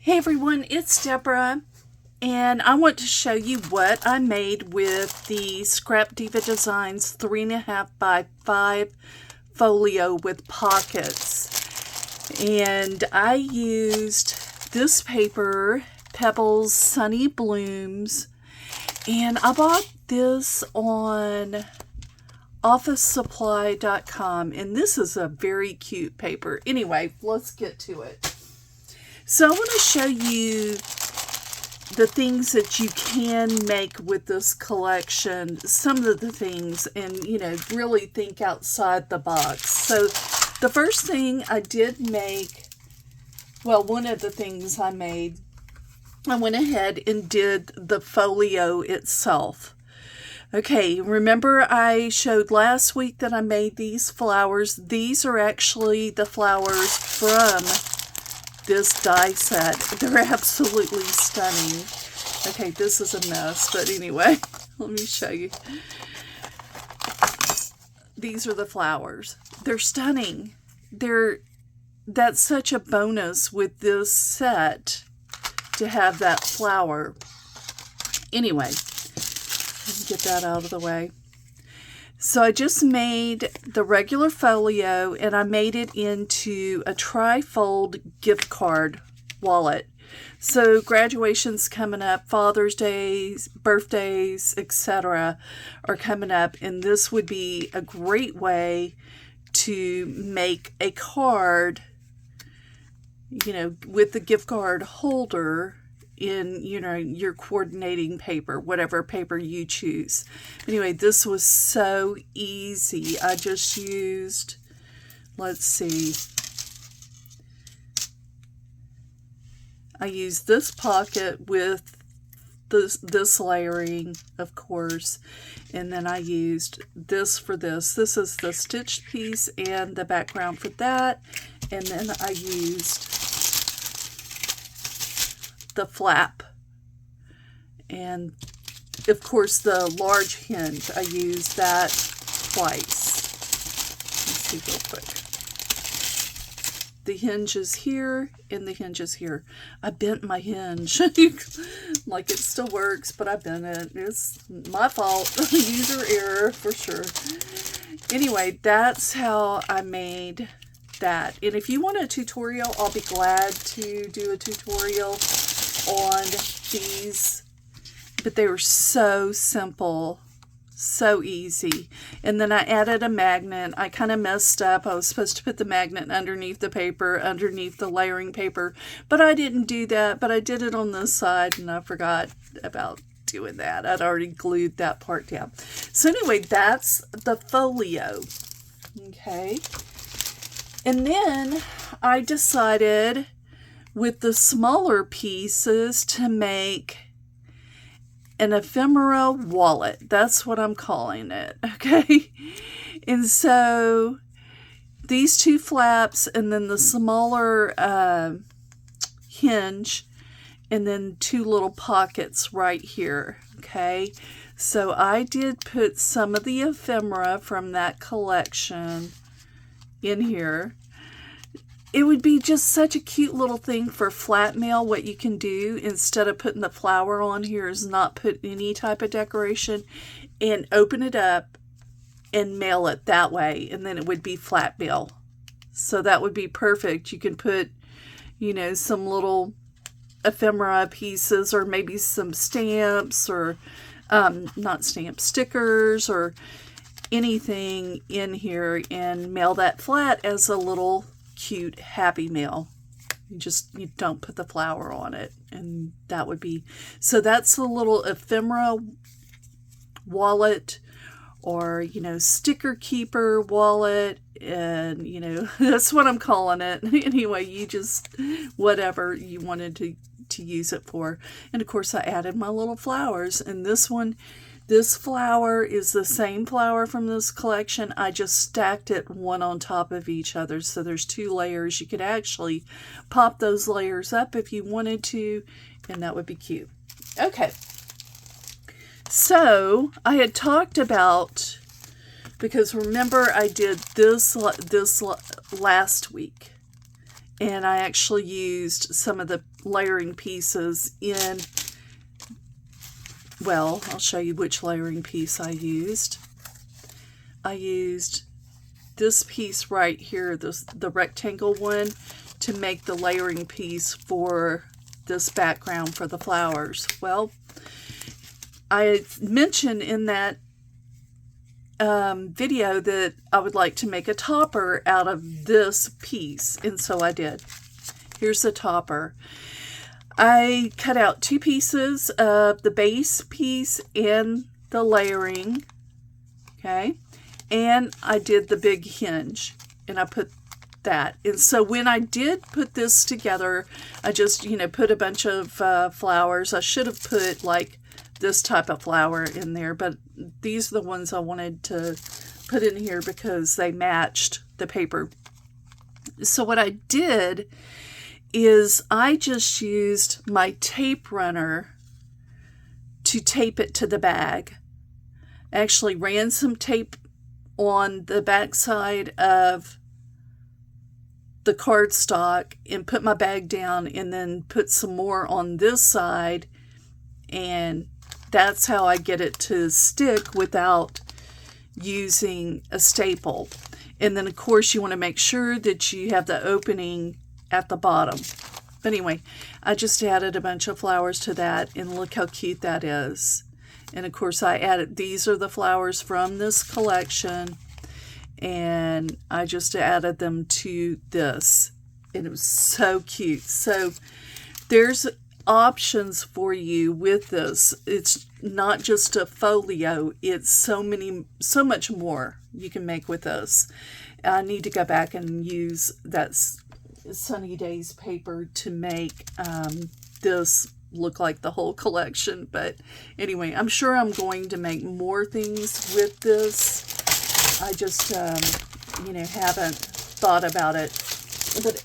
Hey everyone, it's Deborah, and I want to show you what I made with the Scrap Diva Designs 3.5 by 5 folio with pockets. And I used this paper, Pebbles Sunny Blooms, and I bought this on officesupply.com, and this is a very cute paper. Anyway, let's get to it. So I want to show you the things that you can make with this collection, some of the things, and, really think outside the box. So the first thing I did make, one of the things I made, I went ahead and did the folio itself. Okay, remember I showed last week that I made these flowers. These are actually the flowers from this die set. They're absolutely stunning. Okay, this is a mess, but anyway, let me show you. These are the flowers. They're stunning. That's such a bonus with this set to have that flower. Anyway, let me get that out of the way. So I just made the regular folio, and I made it into a tri-fold gift card wallet. So graduation's coming up, Father's Days, birthdays, etc. are coming up, and this would be a great way to make a card, with the gift card holder in, your coordinating paper, whatever paper you choose. Anyway, this was so easy. I just used, let's see, I used this pocket with this layering, of course, and then I used this for this. This is the stitched piece and the background for that, and then I used the flap, and of course the large hinge, I used that twice. Let's see real quick. The hinge is here and the hinge is here. I bent my hinge like it still works, but I bent it. It's my fault. User error for sure. Anyway, that's how I made that. And if you want a tutorial, I'll be glad to do a tutorial on these, but they were so simple, so easy. And then I added a magnet. I kind of messed up. I was supposed to put the magnet underneath the paper, underneath the layering paper, but I didn't do that. But I did it on this side, and I forgot about doing that. I'd already glued that part down. So anyway, that's the folio. Okay, and then I decided with the smaller pieces to make an ephemera wallet. That's what I'm calling it, okay? And so these two flaps, and then the smaller hinge, and then two little pockets right here, okay? So I did put some of the ephemera from that collection in here. It would be just such a cute little thing for flat mail. What you can do instead of putting the flower on here is not put any type of decoration, and open it up and mail it that way, and then it would be flat mail. So that would be perfect. You can put, some little ephemera pieces, or maybe some stamps, or not stamps, stickers, or anything in here, and mail that flat as a little cute happy mail. You don't put the flower on it, and that would be, so that's a little ephemera wallet, or sticker keeper wallet, and that's what I'm calling it. Anyway, you just whatever you wanted to use it for. And of course I added my little flowers, and this flower is the same flower from this collection. I just stacked it one on top of each other. So there's two layers. You could actually pop those layers up if you wanted to, and that would be cute. Okay. So I had talked about, because remember I did this last week, And I actually used some of the layering pieces in, well, I'll show you which layering piece I used. I used this piece right here, the rectangle one, to make the layering piece for this background for the flowers. Well, I mentioned in that video that I would like to make a topper out of this piece, and so I did. Here's the topper. I cut out 2 pieces of the base piece and the layering, okay, and I did the big hinge, and I put that. And so when I did put this together, I just, put a bunch of flowers. I should have put like this type of flower in there, but these are the ones I wanted to put in here because they matched the paper. So what I did is I just used my tape runner to tape it to the bag. I actually ran some tape on the back side of the cardstock and put my bag down, and then put some more on this side, and that's how I get it to stick without using a staple. And then of course you want to make sure that you have the opening at the bottom. But anyway, I just added a bunch of flowers to that, and look how cute that is. And of course I added, these are the flowers from this collection, and I just added them to this, and it was so cute. So there's options for you with this. It's not just a folio, it's so much more you can make with this. I need to go back and use that Sunny Days paper to make this look like the whole collection. But anyway, I'm sure I'm going to make more things with this. I just haven't thought about it, but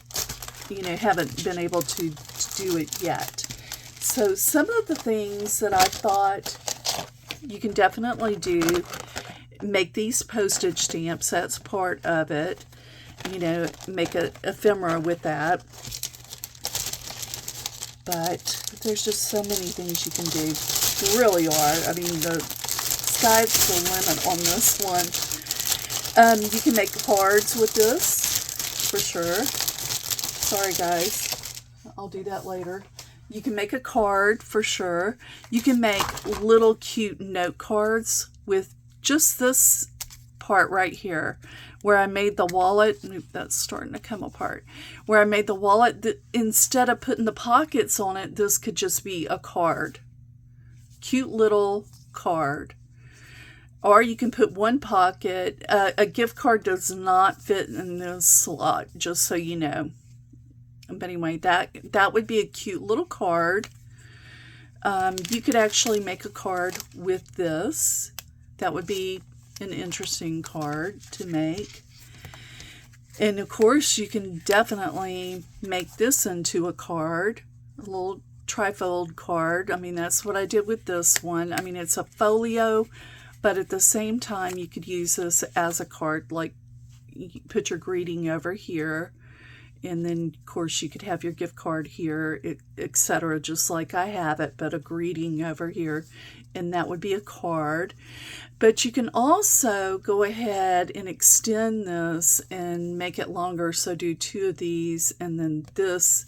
haven't been able to do it yet. So some of the things that I thought you can definitely do, make these postage stamps, that's part of it. Make an ephemera with that. But there's just so many things you can do. There really are. I mean, the sky's the limit on this one. You can make cards with this, for sure. Sorry, guys. I'll do that later. You can make a card, for sure. You can make little cute note cards with just this part right here, where I made the wallet. That's starting to come apart. Where I made the wallet, instead of putting the pockets on it, this could just be a card. Cute little card. Or you can put one pocket. A gift card does not fit in this slot, just so you know. But anyway, that would be a cute little card. You could actually make a card with this. That would be an interesting card to make. And of course, you can definitely make this into a card, a little trifold card. I mean, that's what I did with this one. I mean, it's a folio, but at the same time, you could use this as a card, like you put your greeting over here. And then, of course, you could have your gift card here, etc., just like I have it, but a greeting over here. And that would be a card. But you can also go ahead and extend this and make it longer. So do 2 of these and then this.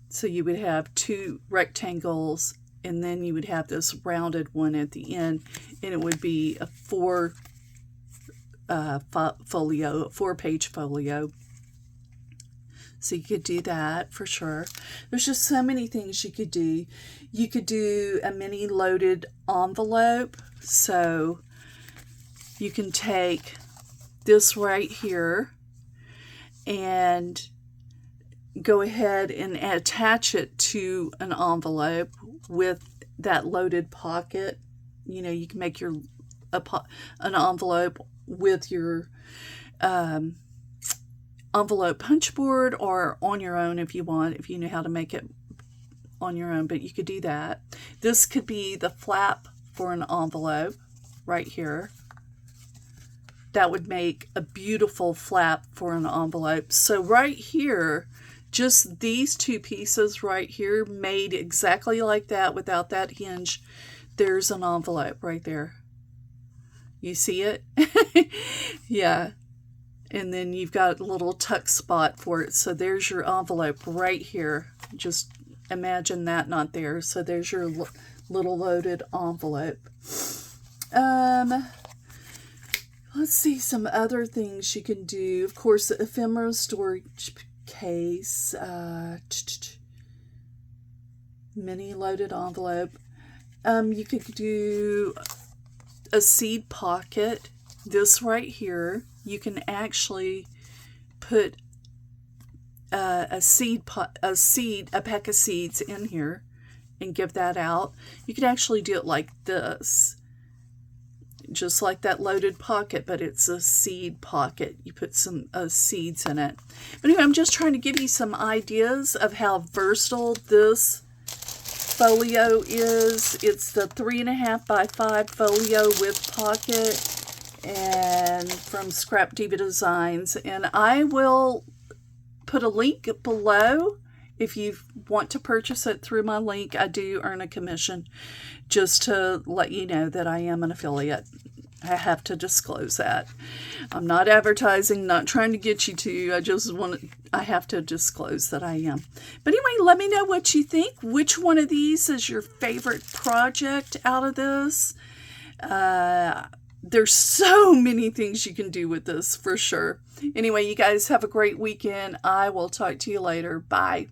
So you would have 2 rectangles, and then you would have this rounded one at the end. And it would be a 4-page folio. So you could do that for sure. There's just so many things you could do. You could do a mini loaded envelope. So you can take this right here and go ahead and attach it to an envelope with that loaded pocket. You can make an envelope with your envelope punch board, or on your own if you want, if you know how to make it on your own, but you could do that. This could be the flap for an envelope right here. That would make a beautiful flap for an envelope. So right here, just these two pieces right here made exactly like that without that hinge. There's an envelope right there. You see it? Yeah. And then you've got a little tuck spot for it. So there's your envelope right here. Just imagine that not there. So there's your little loaded envelope. Let's see some other things you can do. Of course, the ephemera storage case, mini loaded envelope. You could do a seed pocket. This right here, you can actually put a pack of seeds in here and give that out. You could actually do it like this, just like that loaded pocket, but it's a seed pocket. You put some seeds in it. But anyway, I'm just trying to give you some ideas of how versatile this folio is. It's the 3.5 by 5 folio with pocket, and from Scrap Diva Designs. And I will put a link below if you want to purchase it through my link. I do earn a commission, just to let you know that I am an affiliate. I have to disclose that. I'm not advertising, not trying to get you to. I have to disclose that I am. But anyway, let me know what you think. Which one of these is your favorite project out of this? There's so many things you can do with this for sure. Anyway, you guys have a great weekend. I will talk to you later. Bye.